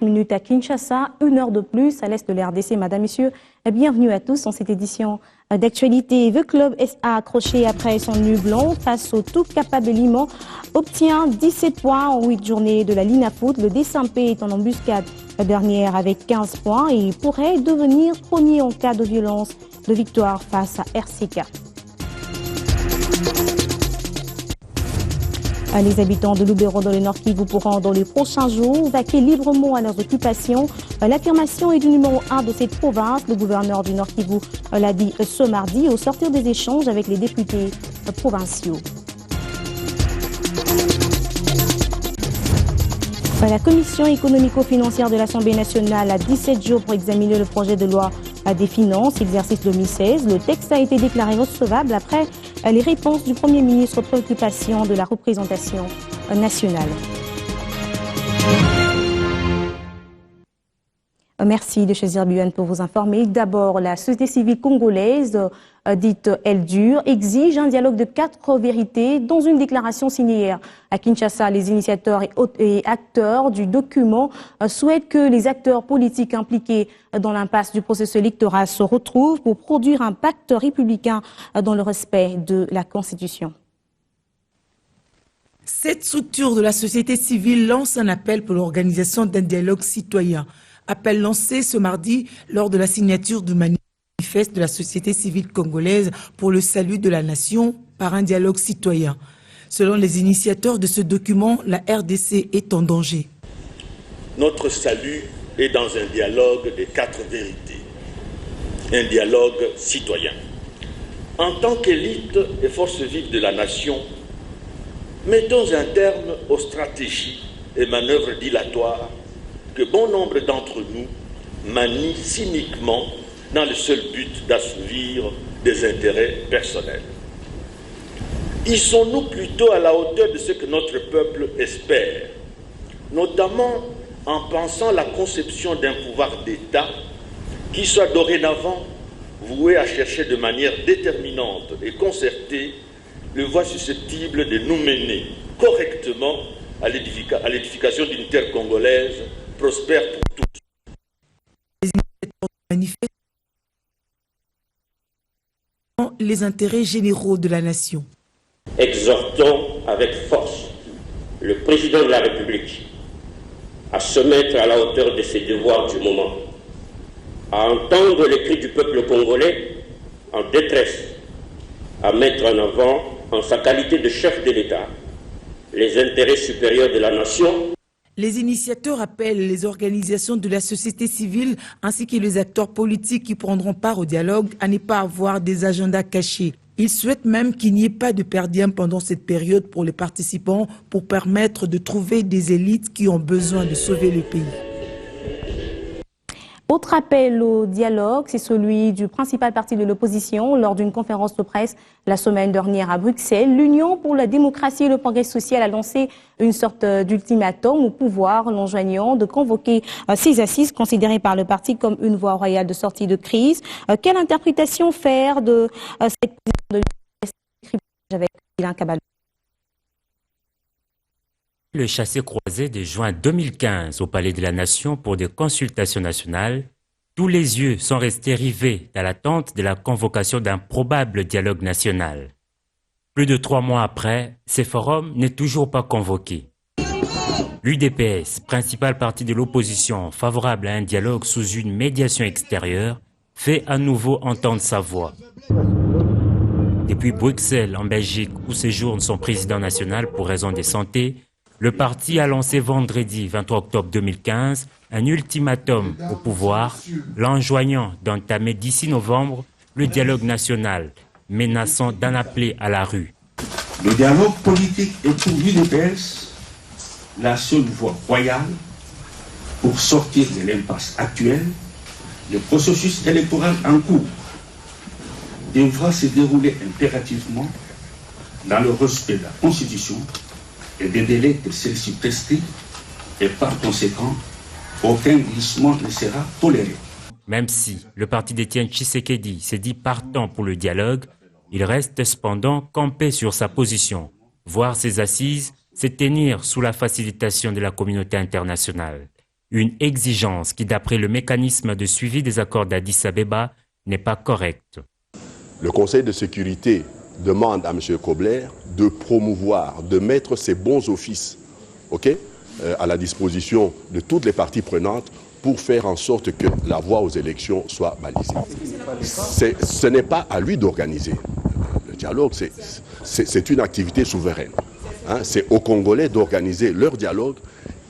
Minutes à Kinshasa, 1 heure de plus à l'est de la RDC. Madame, Messieurs, bienvenue à tous dans cette édition d'actualité. The Club SA accroché après son nul blanc face au tout capable Liman obtient 17 points en 8 journées de la Lina Foot. Le Dessampé est en embuscade dernière avec 15 points et pourrait devenir premier en cas de violence de victoire face à RCK. Les habitants de Lubero dans le Nord Kivu pourront dans les prochains jours vaquer librement à leurs occupations. L'affirmation est du numéro 1 de cette province. Le gouverneur du Nord Kivu l'a dit ce mardi au sortir des échanges avec les députés provinciaux. La commission économico-financière de l'Assemblée nationale a 17 jours pour examiner le projet de loi des finances, exercice 2016. Le texte a été déclaré recevable après les réponses du Premier ministre aux préoccupations de la représentation nationale. Merci de choisir Buan pour vous informer. D'abord, la société civile congolaise, dite ELDUR, exige un dialogue de 4 vérités dans une déclaration signée hier à Kinshasa. Les initiateurs et acteurs du document souhaitent que les acteurs politiques impliqués dans l'impasse du processus électoral se retrouvent pour produire un pacte républicain dans le respect de la Constitution. Cette structure de la société civile lance un appel pour l'organisation d'un dialogue citoyen. Appel lancé ce mardi lors de la signature du manifeste de la société civile congolaise pour le salut de la nation par un dialogue citoyen. Selon les initiateurs de ce document, la RDC est en danger. Notre salut est dans un dialogue des 4 vérités, un dialogue citoyen. En tant qu'élite et force vive de la nation, mettons un terme aux stratégies et manœuvres dilatoires que bon nombre d'entre nous manient cyniquement dans le seul but d'assouvir des intérêts personnels. Hissons-nous plutôt à la hauteur de ce que notre peuple espère, notamment en pensant la conception d'un pouvoir d'État qui soit dorénavant voué à chercher de manière déterminante et concertée les voies susceptibles de nous mener correctement à l'édification d'une terre congolaise prospère pour tous. Les initiateurs manifestent les intérêts généraux de la nation. Exhortons avec force le président de la République à se mettre à la hauteur de ses devoirs du moment, à entendre les cris du peuple congolais en détresse, à mettre en avant, en sa qualité de chef de l'État, les intérêts supérieurs de la nation. Les initiateurs appellent les organisations de la société civile ainsi que les acteurs politiques qui prendront part au dialogue à ne pas avoir des agendas cachés. Ils souhaitent même qu'il n'y ait pas de perdien pendant cette période pour les participants pour permettre de trouver des élites qui ont besoin de sauver le pays. Autre appel au dialogue, c'est celui du principal parti de l'opposition lors d'une conférence de presse la semaine dernière à Bruxelles. L'Union pour la démocratie et le progrès social a lancé une sorte d'ultimatum au pouvoir, l'enjoignant de convoquer ces assises considérées par le parti comme une voie royale de sortie de crise. Quelle interprétation faire de cette position de l'Union avec Ilan Kabal? Le chassé-croisé de juin 2015 au Palais de la Nation pour des consultations nationales, tous les yeux sont restés rivés dans l'attente de la convocation d'un probable dialogue national. Plus de 3 mois après, ce forum n'est toujours pas convoqué. L'UDPS, principal parti de l'opposition favorable à un dialogue sous une médiation extérieure, fait à nouveau entendre sa voix. Depuis Bruxelles, en Belgique, où séjourne son président national pour raison de santé, le parti a lancé vendredi 23 octobre 2015 un ultimatum au pouvoir, l'enjoignant d'entamer d'ici novembre le dialogue national, menaçant d'en appeler à la rue. Le dialogue politique est pour l'UDPS la seule voie royale pour sortir de l'impasse actuelle. Le processus électoral en cours devra se dérouler impérativement dans le respect de la Constitution et des délais que celle-ci prescrit, et par conséquent, aucun glissement ne sera toléré. Même si le parti d'Étienne Tshisekedi s'est dit partant pour le dialogue, il reste cependant campé sur sa position, voir ses assises se tenir sous la facilitation de la communauté internationale. Une exigence qui, d'après le mécanisme de suivi des accords d'Addis Abeba, n'est pas correcte. Le Conseil de sécurité demande à M. Kobler de promouvoir, de mettre ses bons offices à la disposition de toutes les parties prenantes pour faire en sorte que la voie aux élections soit balisée. Ce n'est pas à lui d'organiser. Le dialogue, c'est une activité souveraine. C'est aux Congolais d'organiser leur dialogue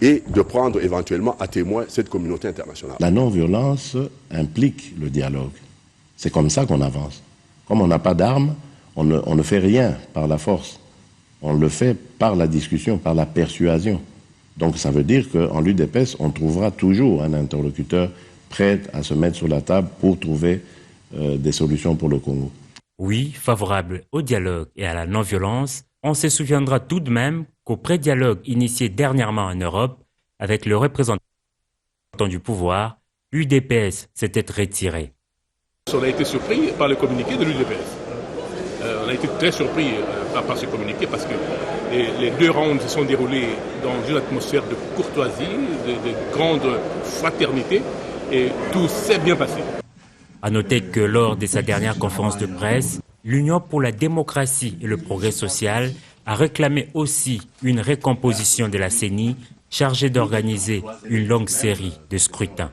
et de prendre éventuellement à témoin cette communauté internationale. La non-violence implique le dialogue. C'est comme ça qu'on avance. Comme on n'a pas d'armes, on ne fait rien par la force. On le fait par la discussion, par la persuasion. Donc ça veut dire qu'en l'UDPS, on trouvera toujours un interlocuteur prêt à se mettre sur la table pour trouver des solutions pour le Congo. Oui, favorable au dialogue et à la non-violence, on se souviendra tout de même qu'au pré-dialogue initié dernièrement en Europe, avec le représentant du pouvoir, l'UDPS s'était retiré. On a été surpris par le communiqué de l'UDPS. On a été très surpris par ce communiqué parce que les deux rounds se sont déroulés dans une atmosphère de courtoisie, de grande fraternité et tout s'est bien passé. À noter que lors de sa dernière conférence de presse, l'Union pour la démocratie et le progrès social a réclamé aussi une recomposition de la CENI chargée d'organiser une longue série de scrutins.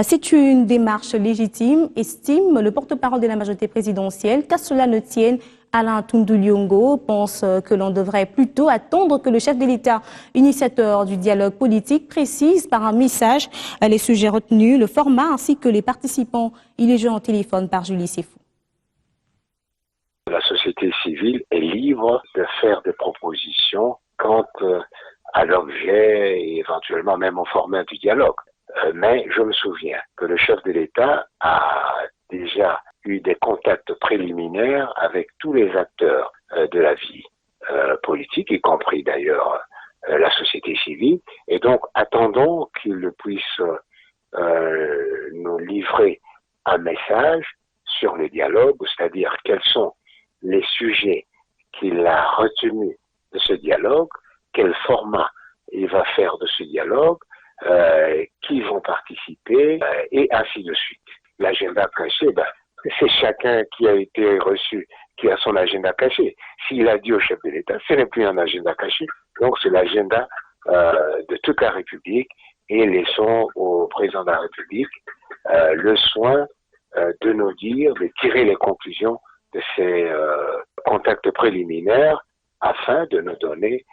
C'est une démarche légitime, estime le porte-parole de la majorité présidentielle. Qu'à cela ne tienne, Alain Tunduliongo pense que l'on devrait plutôt attendre que le chef de l'État, initiateur du dialogue politique, précise par un message les sujets retenus, le format ainsi que les participants. Il est joint au téléphone par Julie Sefou. La société civile est libre de faire des propositions quant à l'objet et éventuellement même au format du dialogue. Mais je me souviens que le chef de l'État a déjà eu des contacts préliminaires avec tous les acteurs de la vie politique, y compris d'ailleurs la société civile. Et donc, attendons qu'il puisse nous livrer un message sur le dialogue, c'est-à-dire quels sont les sujets qu'il a retenus de ce dialogue, quel format il va faire de ce dialogue, qui vont participer, et ainsi de suite. L'agenda caché, c'est chacun qui a été reçu, qui a son agenda caché. S'il a dit au chef de l'État, ce n'est plus un agenda caché, donc c'est l'agenda de toute la République, et laissons au président de la République le soin de nous dire, de tirer les conclusions de ces contacts préliminaires afin de nous donner.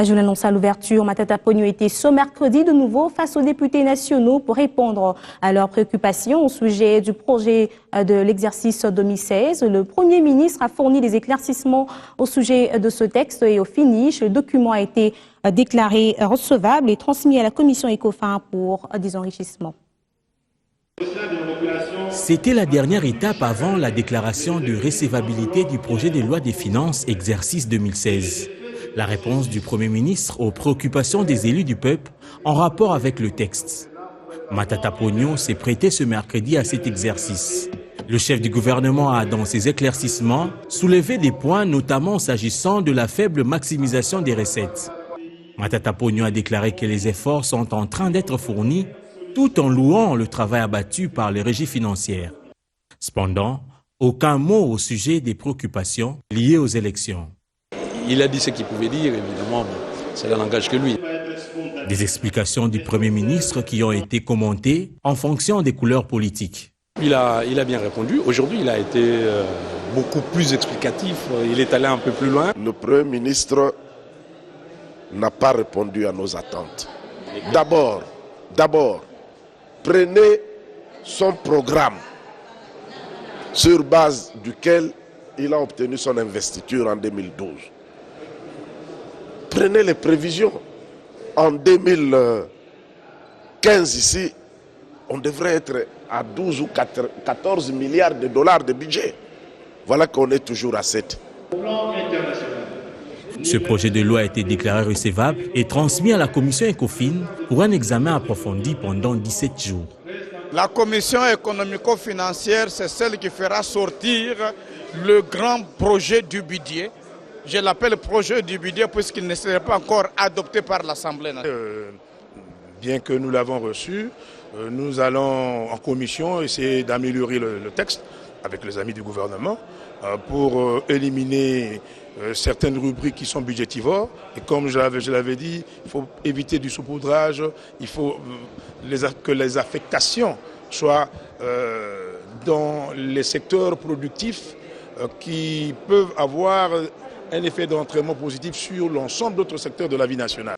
Je l'annonce à l'ouverture, Matata Ponyo était ce mercredi de nouveau face aux députés nationaux pour répondre à leurs préoccupations au sujet du projet de l'exercice 2016. Le Premier ministre a fourni des éclaircissements au sujet de ce texte et au finish, le document a été déclaré recevable et transmis à la commission ECOFIN pour des enrichissements. C'était la dernière étape avant la déclaration de recevabilité du projet de loi des finances exercice 2016. La réponse du Premier ministre aux préoccupations des élus du peuple en rapport avec le texte. Matata Ponyo s'est prêté ce mercredi à cet exercice. Le chef du gouvernement a, dans ses éclaircissements, soulevé des points, notamment s'agissant de la faible maximisation des recettes. Matata Ponyo a déclaré que les efforts sont en train d'être fournis, tout en louant le travail abattu par les régies financières. Cependant, aucun mot au sujet des préoccupations liées aux élections. Il a dit ce qu'il pouvait dire, évidemment, ça ne n'engage que lui. Des explications du Premier ministre qui ont été commentées en fonction des couleurs politiques. Il a bien répondu. Aujourd'hui, il a été beaucoup plus explicatif. Il est allé un peu plus loin. Le Premier ministre n'a pas répondu à nos attentes. D'abord, prenez son programme sur base duquel il a obtenu son investiture en 2012. Prenez les prévisions. En 2015, ici, on devrait être à 12 ou 14 milliards de dollars de budget. Voilà qu'on est toujours à 7. Ce projet de loi a été déclaré recevable et transmis à la commission ECOFIN pour un examen approfondi pendant 17 jours. La commission économico-financière, c'est celle qui fera sortir le grand projet du budget. Je l'appelle projet du budget puisqu'il ne serait pas encore adopté par l'Assemblée nationale. Bien que nous l'avons reçu, nous allons en commission essayer d'améliorer le texte avec les amis du gouvernement pour éliminer certaines rubriques qui sont budgétivores. Et comme je l'avais dit, il faut éviter du saupoudrage, il faut que les affectations soient dans les secteurs productifs qui peuvent avoir un effet d'entraînement positif sur l'ensemble d'autres secteurs de la vie nationale.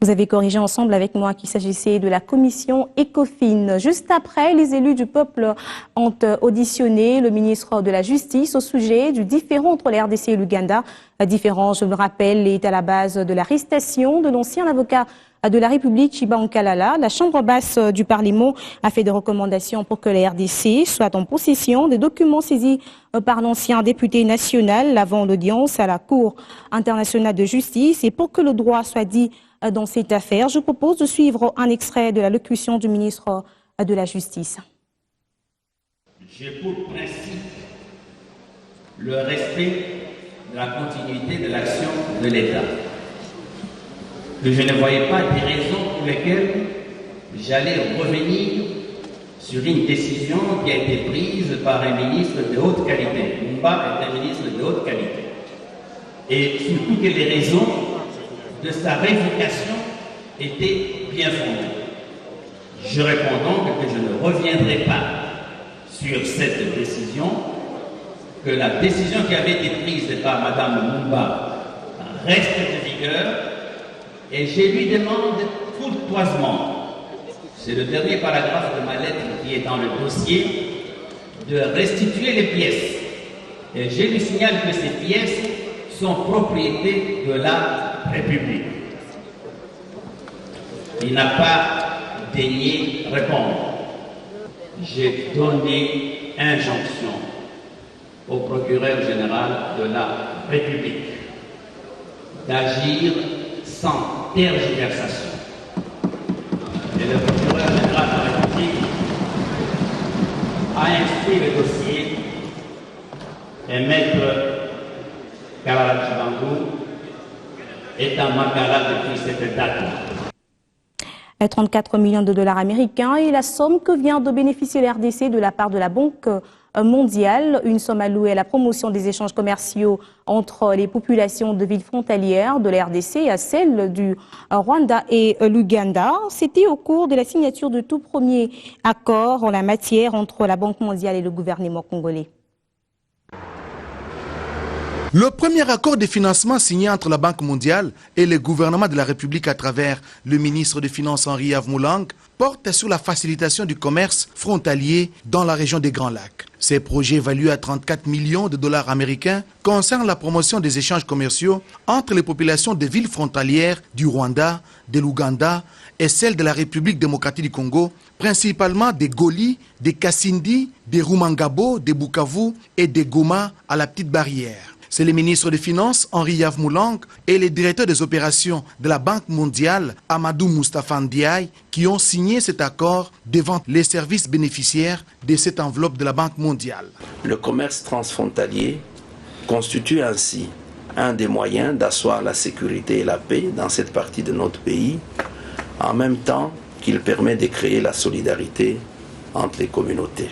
Vous avez corrigé ensemble avec moi qu'il s'agissait de la commission ECOFIN. Juste après, les élus du peuple ont auditionné le ministre de la Justice au sujet du différend entre la RDC et l'Ouganda. Différend, je le rappelle, est à la base de l'arrestation de l'ancien avocat de la République, Chiba Nkalala. La Chambre basse du Parlement a fait des recommandations pour que la RDC soit en possession des documents saisis par l'ancien député national avant l'audience à la Cour internationale de justice. Et pour que le droit soit dit dans cette affaire, je propose de suivre un extrait de la locution du ministre de la Justice. J'ai pour principe le respect de la continuité de l'action de l'État. Que je ne voyais pas des raisons pour lesquelles j'allais revenir sur une décision qui a été prise par un ministre de haute qualité. Mumba est un ministre de haute qualité. Et surtout que les raisons de sa révocation étaient bien fondées. Je réponds donc que je ne reviendrai pas sur cette décision, que la décision qui avait été prise par Mme Mumba reste de vigueur, et je lui demande courtoisement, c'est le dernier paragraphe de ma lettre qui est dans le dossier, de restituer les pièces. Et je lui signale que ces pièces sont propriété de la République. Il n'a pas daigné répondre. J'ai donné injonction au procureur général de la République d'agir sans tergiversation. Et le procureur général de la République a instruit le dossier et maître Kalala Chabangou est en Makala depuis cette date. 34 millions de dollars américains et la somme que vient de bénéficier la RDC de la part de la Banque mondiale, une somme allouée à la promotion des échanges commerciaux entre les populations de villes frontalières de la RDC et à celles du Rwanda et l'Ouganda. C'était au cours de la signature du tout premier accord en la matière entre la Banque mondiale et le gouvernement congolais. Le premier accord de financement signé entre la Banque mondiale et le gouvernement de la République à travers le ministre des Finances Henri-Yves Moulang porte sur la facilitation du commerce frontalier dans la région des Grands Lacs. Ces projets évalués à 34 millions de dollars américains concernent la promotion des échanges commerciaux entre les populations des villes frontalières du Rwanda, de l'Ouganda et celles de la République démocratique du Congo, principalement des Goli, des Kassindi, des Rumangabo, des Bukavu et des Goma à la Petite Barrière. C'est le ministre des Finances, Henri-Yves Moulang, et le directeur des opérations de la Banque mondiale, Amadou Moustapha Ndiaye, qui ont signé cet accord devant les services bénéficiaires de cette enveloppe de la Banque mondiale. Le commerce transfrontalier constitue ainsi un des moyens d'asseoir la sécurité et la paix dans cette partie de notre pays, en même temps qu'il permet de créer la solidarité entre les communautés.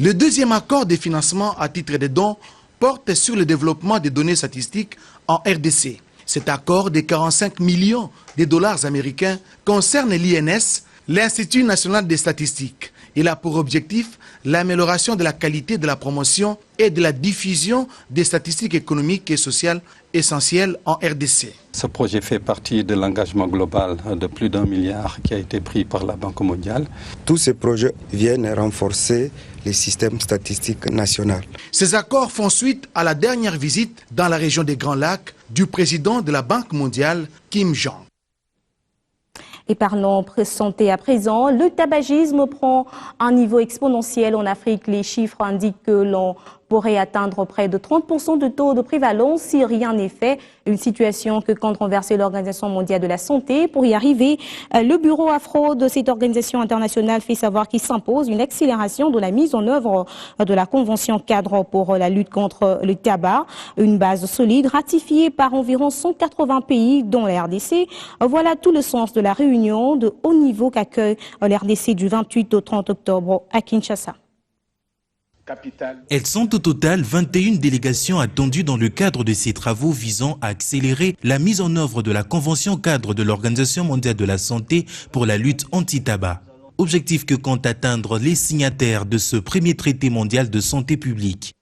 Le deuxième accord de financement à titre de dons porte sur le développement des données statistiques en RDC. Cet accord de 45 millions de dollars américains concerne l'INS, l'Institut national des statistiques. Il a pour objectif l'amélioration de la qualité de la promotion et de la diffusion des statistiques économiques et sociales essentielles en RDC. Ce projet fait partie de l'engagement global de plus d'1 milliard qui a été pris par la Banque mondiale. Tous ces projets viennent renforcer les systèmes statistiques nationaux. Ces accords font suite à la dernière visite dans la région des Grands Lacs du président de la Banque mondiale, Kim Jong. Et parlons santé à présent, le tabagisme prend un niveau exponentiel en Afrique. Les chiffres indiquent que l'on pourrait atteindre près de 30% de taux de prévalence si rien n'est fait. Une situation que compte renverser l'Organisation mondiale de la santé. Pour y arriver, le bureau afro de cette organisation internationale fait savoir qu'il s'impose une accélération de la mise en œuvre de la Convention cadre pour la lutte contre le tabac, une base solide ratifiée par environ 180 pays dont la RDC. Voilà tout le sens de la réunion de haut niveau qu'accueille la RDC du 28 au 30 octobre à Kinshasa. Elles sont au total 21 délégations attendues dans le cadre de ces travaux visant à accélérer la mise en œuvre de la Convention cadre de l'Organisation mondiale de la santé pour la lutte anti-tabac. Objectif que comptent atteindre les signataires de ce premier traité mondial de santé publique.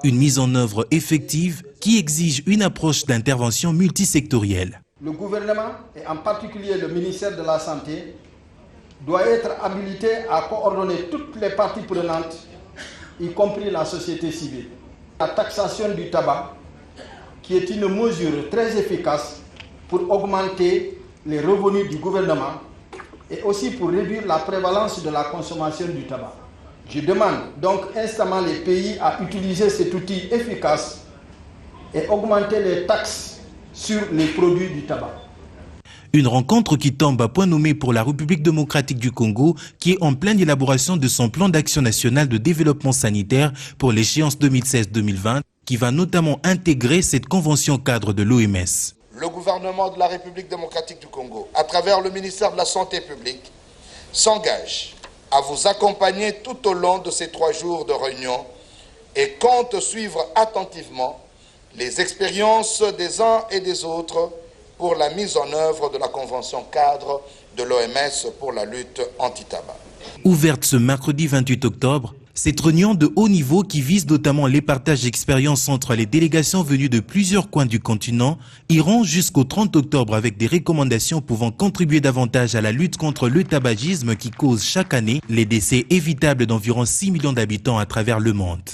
Une mise en œuvre effective qui exige une approche d'intervention multisectorielle. Le gouvernement, et en particulier le ministère de la Santé, doit être habilité à coordonner toutes les parties prenantes, y compris la société civile. La taxation du tabac, qui est une mesure très efficace pour augmenter les revenus du gouvernement et aussi pour réduire la prévalence de la consommation du tabac. Je demande donc instamment les pays à utiliser cet outil efficace et augmenter les taxes sur les produits du tabac. Une rencontre qui tombe à point nommé pour la République démocratique du Congo, qui est en pleine élaboration de son plan d'action national de développement sanitaire pour l'échéance 2016-2020, qui va notamment intégrer cette convention cadre de l'OMS. Le gouvernement de la République démocratique du Congo, à travers le ministère de la Santé publique, s'engage à vous accompagner tout au long de ces 3 jours de réunion et compte suivre attentivement les expériences des uns et des autres pour la mise en œuvre de la Convention cadre de l'OMS pour la lutte anti-tabac. Ouverte ce mercredi 28 octobre, cette réunion de haut niveau qui vise notamment les partages d'expériences entre les délégations venues de plusieurs coins du continent iront jusqu'au 30 octobre avec des recommandations pouvant contribuer davantage à la lutte contre le tabagisme qui cause chaque année les décès évitables d'environ 6 millions d'habitants à travers le monde.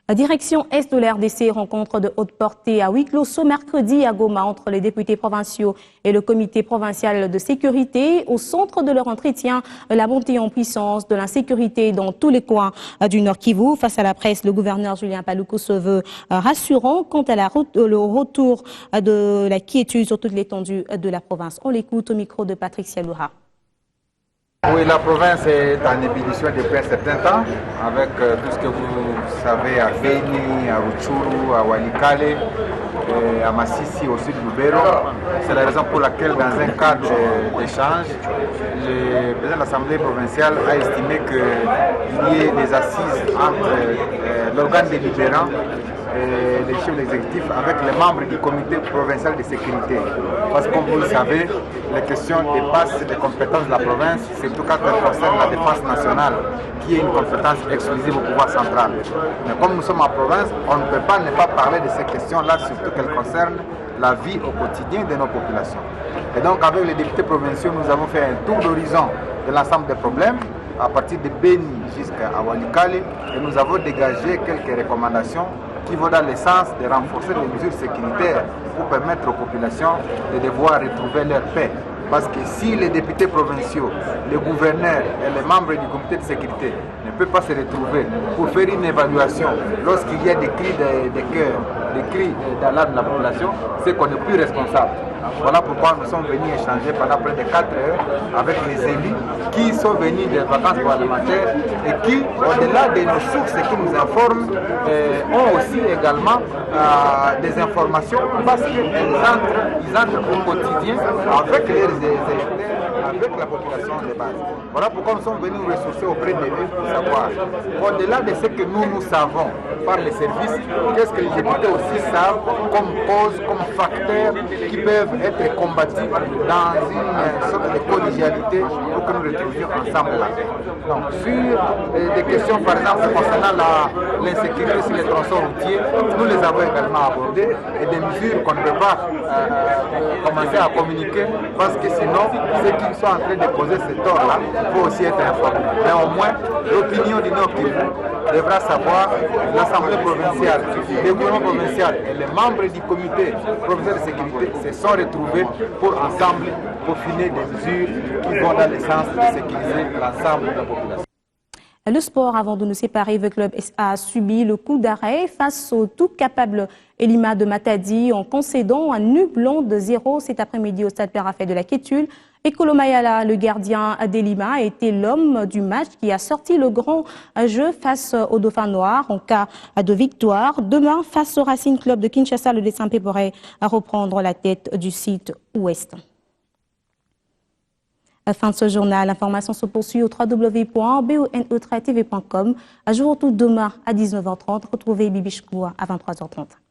La direction Est de la RDC, rencontre de haute portée à huis clos ce mercredi à Goma entre les députés provinciaux et le comité provincial de sécurité. Au centre de leur entretien, la montée en puissance de l'insécurité dans tous les coins du Nord Kivu. Face à la presse, le gouverneur Julien Paluku se veut rassurant quant à le retour de la quiétude sur toute l'étendue de la province. On l'écoute au micro de Patrick Sialoura. Oui, la province est en ébullition depuis un certain temps, avec tout ce que vous savez à Beni, à Rutshuru, à Walikale, à Massissi, au sud du Lubero. C'est la raison pour laquelle, dans un cadre d'échange, le président de l'Assemblée provinciale a estimé qu'il y ait des assises entre l'organe délibérant et les chefs exécutifs avec les membres du comité provincial de sécurité. Parce que comme vous le savez, les questions dépassent les compétences de la province, surtout quand elles concernent la défense nationale, qui est une compétence exclusive au pouvoir central. Mais comme nous sommes en province, on ne peut pas ne pas parler de ces questions-là, surtout qu'elles concernent la vie au quotidien de nos populations. Et donc avec les députés provinciaux, nous avons fait un tour d'horizon de l'ensemble des problèmes, à partir de Beni jusqu'à Walikale, et nous avons dégagé quelques recommandations qui vont dans le sens de renforcer les mesures sécuritaires pour permettre aux populations de devoir retrouver leur paix. Parce que si les députés provinciaux, les gouverneurs et les membres du comité de sécurité ne peuvent pas se retrouver pour faire une évaluation lorsqu'il y a des cris de cœur, des cris d'alarme de la population, c'est qu'on n'est plus responsable. Voilà pourquoi nous sommes venus échanger pendant près de 4 heures avec les élus qui sont venus des vacances parlementaires et qui, au-delà de nos sources qui nous informent, ont aussi également des informations parce qu'ils entrent au quotidien avec les avec la population de base. Voilà pourquoi nous sommes venus nous ressourcer auprès de eux pour savoir, au-delà de ce que nous savons par les services, qu'est-ce que les députés aussi savent comme cause, comme facteurs qui peuvent être combattus dans une sorte de collégialité pour que nous retrouvions ensemble la paix. Donc, sur des questions, par exemple, concernant l'insécurité sur les tronçons routiers, nous les avons également abordées et des mesures qu'on ne peut pas commencer à communiquer parce que sinon, ceux qui sont en train de poser ce tort-là, il faut aussi être informé. Mais au moins, l'opinion du Nord Kivu devra savoir l'Assemblée provinciale, le gouvernement provincial et les membres du comité provincial de sécurité se sont retrouvés pour ensemble peaufiner des mesures qui vont dans le sens de sécuriser l'ensemble de la population. Le sport, avant de nous séparer, le club a subi le coup d'arrêt face au tout capable Elima de Matadi en concédant un nul blanc de 0 cet après-midi au stade Père-Raphaël de la Kétule. Et Kolomayala, le gardien d'Elima, a été l'homme du match qui a sorti le grand jeu face au Dauphin Noir en cas de victoire. Demain, face au Racing Club de Kinshasa, le Desampé pourrait reprendre la tête du site ouest. À la fin de ce journal, l'information se poursuit au www.bonetv.com. Je vous retrouve demain à 19h30. Retrouvez Bibi Chkoua à 23h30.